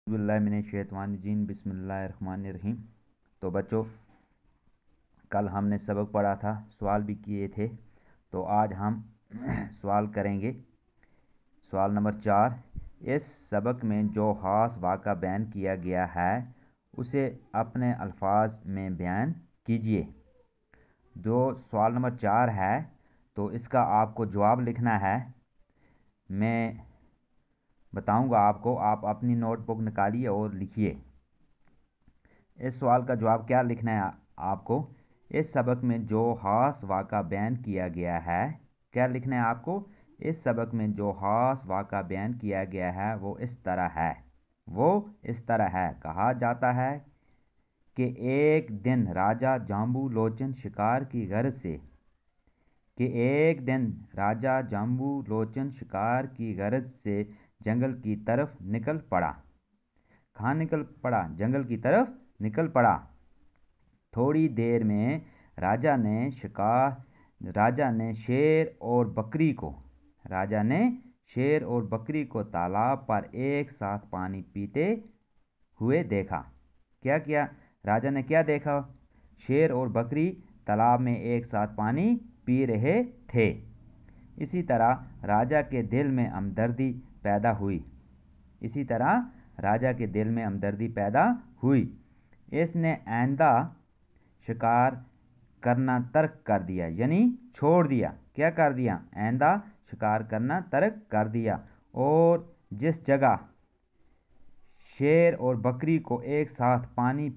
बिस्मिल्लाहिर्रहमानिर्रहीम बिस्मिल्लाहिर्रहमानिर्रहीम। तो बच्चों, कल हमने सबक पढ़ा था, सवाल भी किए थे। तो आज हम सवाल करेंगे। सवाल नंबर 4, इस सबक में जो खास वाक़ा बयान किया गया है उसे अपने अल्फाज में बयान कीजिए। जो सवाल नंबर 4 है तो इसका आपको जवाब लिखना है। मैं बताऊंगा आपको, आप अपनी नोटबुक निकालिए और लिखिए। इस सवाल का जवाब क्या लिखना है आपको? इस सबक में जो खास वाक़ा बयान किया गया है, क्या लिखना है आपको? इस सबक में जो खास वाक़ा बयान किया गया है वो इस तरह है। कहा जाता है कि एक दिन राजा जाम्बू लोचन शिकार की गर्ज से जंगल की तरफ निकल पड़ा। कहाँ निकल पड़ा? जंगल की तरफ निकल पड़ा। थोड़ी देर में राजा ने शेर और बकरी को तालाब पर एक साथ पानी पीते हुए देखा। क्या किया? राजा ने क्या देखा? शेर और बकरी तालाब में एक साथ पानी पी रहे थे। इसी तरह राजा के दिल में हमदर्दी पैदा हुई। इसने आइंदा शिकार करना तर्क कर दिया, यानी छोड़ दिया। क्या कर दिया? आइंदा शिकार करना तर्क कर दिया। और जिस जगह शेर और बकरी को एक साथ पानी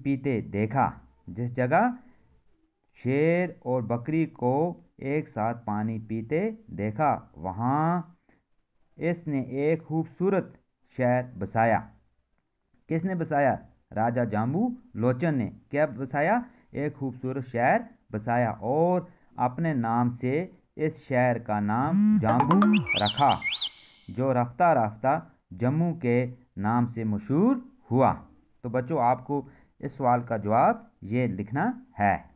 पीते देखा, वहां इसने एक खूबसूरत शहर बसाया। किसने बसाया? राजा जाम्बू लोचन ने। क्या बसाया? एक खूबसूरत शहर बसाया और अपने नाम से इस शहर का नाम जाम्बू रखा, जो रफ्ता रफ्ता जम्मू के नाम से मशहूर हुआ। तो बच्चों, आपको इस सवाल का जवाब ये लिखना है।